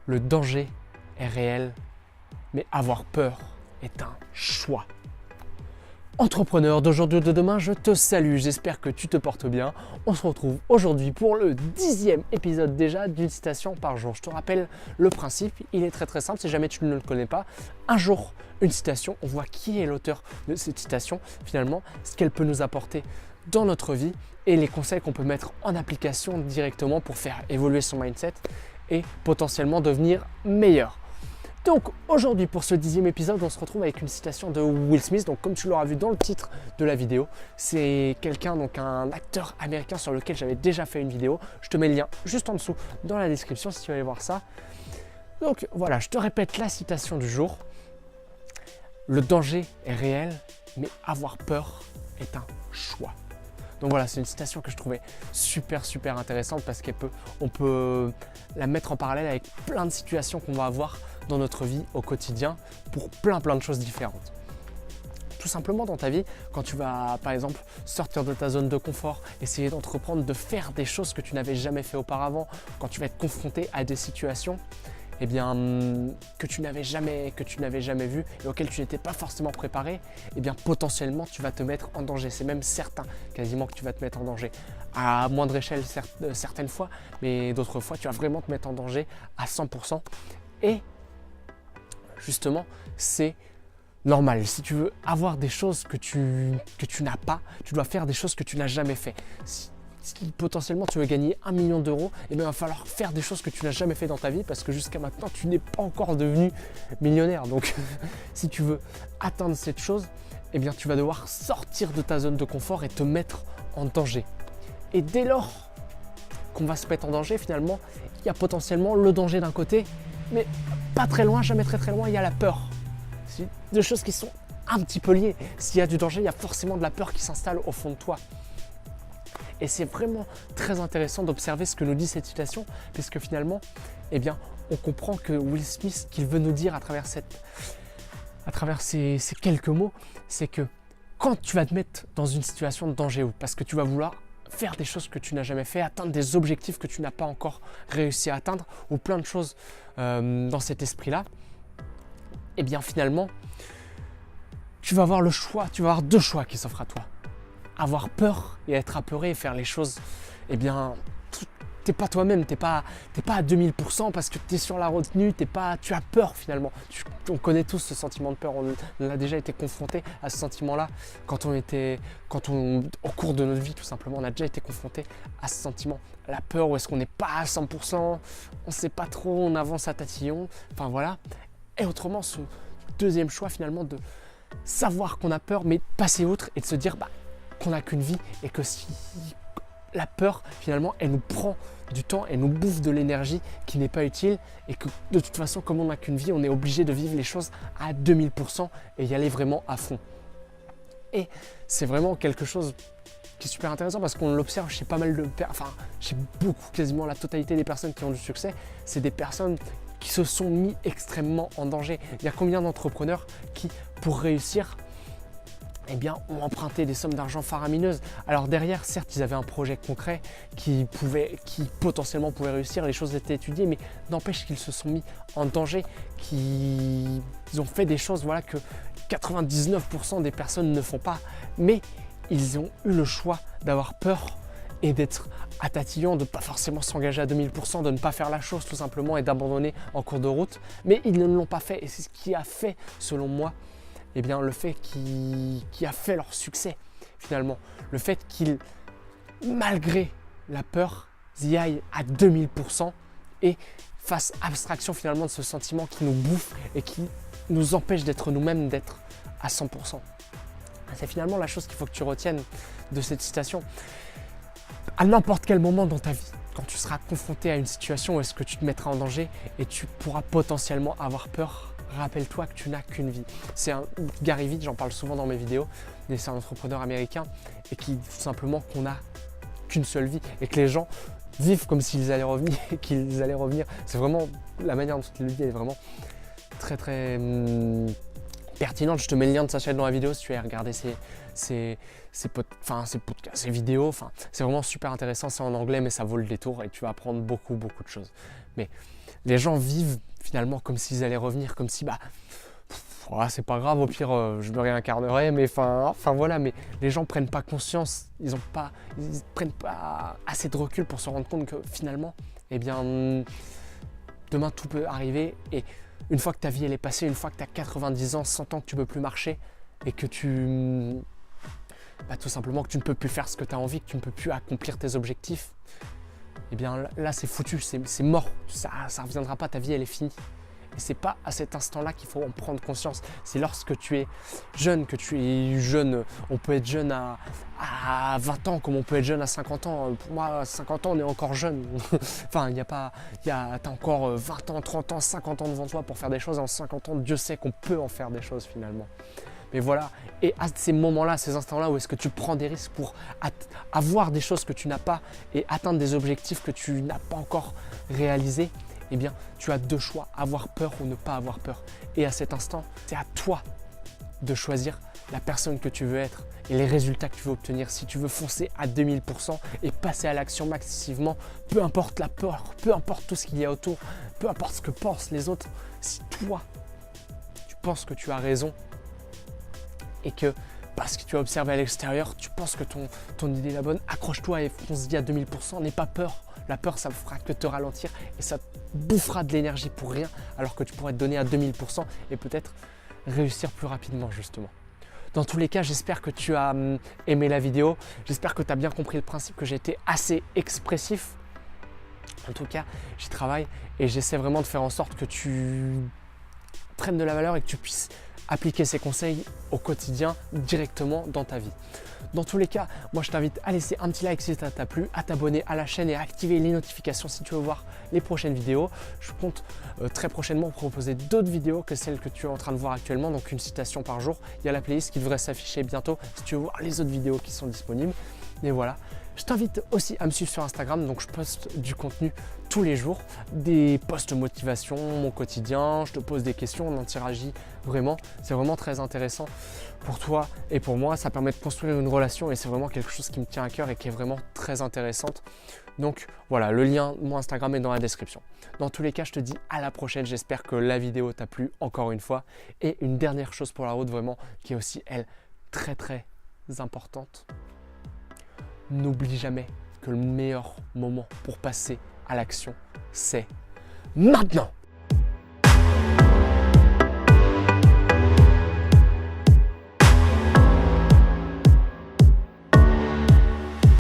Le danger est réel, mais avoir peur est un choix. Entrepreneur d'aujourd'hui ou de demain, je te salue, j'espère que tu te portes bien. On se retrouve aujourd'hui pour le 10e épisode déjà d'une citation par jour. Je te rappelle le principe, il est très simple, si jamais tu ne le connais pas. Un jour, une citation, on voit qui est l'auteur de cette citation, finalement, ce qu'elle peut nous apporter dans notre vie et les conseils qu'on peut mettre en application directement pour faire évoluer son mindset et potentiellement devenir meilleur. Donc aujourd'hui pour ce 10e épisode, on se retrouve avec une citation de Will Smith. Donc comme tu l'auras vu dans le titre de la vidéo, c'est quelqu'un, donc un acteur américain sur lequel j'avais déjà fait une vidéo. Je te mets le lien juste en dessous dans la description si tu veux aller voir ça. Donc voilà, je te répète la citation du jour. Le danger est réel, mais avoir peur est un choix. Donc voilà, c'est une citation que je trouvais super intéressante parce qu'on peut la mettre en parallèle avec plein de situations qu'on va avoir dans notre vie au quotidien pour plein de choses différentes. Tout simplement dans ta vie, quand tu vas par exemple sortir de ta zone de confort, essayer d'entreprendre, de faire des choses que tu n'avais jamais fait auparavant, quand tu vas être confronté à des situations que tu n'avais jamais vues et auxquelles tu n'étais pas forcément préparé, potentiellement tu vas te mettre en danger. C'est même certain quasiment que tu vas te mettre en danger. À moindre échelle certaines fois, mais d'autres fois tu vas vraiment te mettre en danger à 100%. Et justement, c'est normal. Si tu veux avoir des choses que tu n'as pas, tu dois faire des choses que tu n'as jamais fait. Si potentiellement tu veux gagner 1 million d'euros, il va falloir faire des choses que tu n'as jamais fait dans ta vie parce que jusqu'à maintenant tu n'es pas encore devenu millionnaire. Donc si tu veux atteindre cette chose, tu vas devoir sortir de ta zone de confort et te mettre en danger. Et dès lors qu'on va se mettre en danger, finalement, il y a potentiellement le danger d'un côté, mais pas très loin, jamais très loin, il y a la peur. C'est deux choses qui sont un petit peu liées. S'il y a du danger, il y a forcément de la peur qui s'installe au fond de toi. Et c'est vraiment très intéressant d'observer ce que nous dit cette citation, puisque finalement, on comprend que Will Smith, qu'il veut nous dire à travers ces quelques mots, c'est que quand tu vas te mettre dans une situation de danger, parce que tu vas vouloir faire des choses que tu n'as jamais fait, atteindre des objectifs que tu n'as pas encore réussi à atteindre, ou plein de choses dans cet esprit-là, finalement, tu vas avoir le choix, tu vas avoir deux choix qui s'offrent à toi. Avoir peur et être apeuré et faire les choses, t'es pas toi-même, t'es pas à 2000% parce que t'es sur la retenue, tu as peur finalement. On connaît tous ce sentiment de peur, on a déjà été confronté à ce sentiment-là au cours de notre vie tout simplement, on a déjà été confronté à ce sentiment. La peur, où est-ce qu'on n'est pas à 100%, on ne sait pas trop, on avance à tatillon, enfin voilà. Et autrement, ce deuxième choix finalement de savoir qu'on a peur, mais de passer outre et de se dire qu'on n'a qu'une vie et que si la peur finalement elle nous prend du temps, elle nous bouffe de l'énergie qui n'est pas utile et que de toute façon comme on n'a qu'une vie, on est obligé de vivre les choses à 2000% et y aller vraiment à fond. Et c'est vraiment quelque chose qui est super intéressant parce qu'on l'observe chez pas mal de personnes, chez beaucoup, quasiment la totalité des personnes qui ont du succès, c'est des personnes qui se sont mis extrêmement en danger. Il y a combien d'entrepreneurs qui, pour réussir, ont emprunté des sommes d'argent faramineuses. Alors derrière, certes, ils avaient un projet concret qui potentiellement pouvait réussir, les choses étaient étudiées, mais n'empêche qu'ils se sont mis en danger, qu'ils ont fait des choses que 99% des personnes ne font pas, mais ils ont eu le choix d'avoir peur et d'être à tatillon, de ne pas forcément s'engager à 2000%, de ne pas faire la chose tout simplement et d'abandonner en cours de route, mais ils ne l'ont pas fait et c'est ce qui a fait, selon moi, le fait qui a fait leur succès finalement. Le fait qu'ils, malgré la peur, y aillent à 2000% et fassent abstraction finalement de ce sentiment qui nous bouffe et qui nous empêche d'être nous-mêmes, d'être à 100%. C'est finalement la chose qu'il faut que tu retiennes de cette citation. À n'importe quel moment dans ta vie, quand tu seras confronté à une situation où est-ce que tu te mettras en danger et tu pourras potentiellement avoir peur, rappelle-toi que tu n'as qu'une vie. C'est Gary Vee, j'en parle souvent dans mes vidéos, mais c'est un entrepreneur américain et qui dit tout simplement qu'on n'a qu'une seule vie et que les gens vivent comme s'ils allaient revenir et qu'ils allaient revenir. C'est vraiment la manière dont il le dit, elle est vraiment très pertinente. Je te mets le lien de sa chaîne dans la vidéo si tu veux regarder ses vidéos. Enfin, c'est vraiment super intéressant. C'est en anglais, mais ça vaut le détour et tu vas apprendre beaucoup de choses. Mais les gens vivent finalement comme s'ils allaient revenir, comme si c'est pas grave, au pire je me réincarnerai, mais enfin voilà, mais les gens prennent pas conscience, ils prennent pas assez de recul pour se rendre compte que finalement, eh bien, demain tout peut arriver et une fois que ta vie elle est passée, une fois que tu as 90 ans, 100 ans que tu peux plus marcher et que tout simplement que tu ne peux plus faire ce que tu as envie, que tu ne peux plus accomplir tes objectifs, eh bien là c'est foutu, c'est mort, ça reviendra pas, ta vie elle est finie. Et c'est pas à cet instant-là qu'il faut en prendre conscience. C'est lorsque tu es jeune, on peut être jeune à 20 ans comme on peut être jeune à 50 ans. Pour moi, à 50 ans, on est encore jeune. Enfin, t'as encore 20 ans, 30 ans, 50 ans devant toi pour faire des choses. Et en 50 ans, Dieu sait qu'on peut en faire des choses finalement. Mais voilà, et à ces moments-là, ces instants-là où est-ce que tu prends des risques pour avoir des choses que tu n'as pas et atteindre des objectifs que tu n'as pas encore réalisés, eh bien, tu as deux choix, avoir peur ou ne pas avoir peur. Et à cet instant, c'est à toi de choisir la personne que tu veux être et les résultats que tu veux obtenir. Si tu veux foncer à 2000% et passer à l'action massivement, peu importe la peur, peu importe tout ce qu'il y a autour, peu importe ce que pensent les autres, si toi, tu penses que tu as raison et que parce que tu as observé à l'extérieur, tu penses que ton idée est la bonne, accroche-toi et fonce-y à 2000%, n'aie pas peur. La peur, ça ne fera que te ralentir et ça te bouffera de l'énergie pour rien alors que tu pourrais te donner à 2000% et peut-être réussir plus rapidement justement. Dans tous les cas, j'espère que tu as aimé la vidéo. J'espère que tu as bien compris le principe, que j'ai été assez expressif. En tout cas, j'y travaille et j'essaie vraiment de faire en sorte que tu prennes de la valeur et que tu puisses appliquer ces conseils au quotidien directement dans ta vie. Dans tous les cas, moi je t'invite à laisser un petit like si ça t'a plu, à t'abonner à la chaîne et à activer les notifications si tu veux voir les prochaines vidéos. Je compte très prochainement proposer d'autres vidéos que celles que tu es en train de voir actuellement, donc une citation par jour. Il y a la playlist qui devrait s'afficher bientôt si tu veux voir les autres vidéos qui sont disponibles. Et voilà. Je t'invite aussi à me suivre sur Instagram, donc je poste du contenu tous les jours, des posts motivation, mon quotidien, je te pose des questions, on interagit vraiment. C'est vraiment très intéressant pour toi et pour moi, ça permet de construire une relation et c'est vraiment quelque chose qui me tient à cœur et qui est vraiment très intéressante. Donc voilà, le lien de mon Instagram est dans la description. Dans tous les cas, je te dis à la prochaine, j'espère que la vidéo t'a plu encore une fois. Et une dernière chose pour la route vraiment, qui est aussi elle très importante. N'oublie jamais que le meilleur moment pour passer à l'action, c'est maintenant.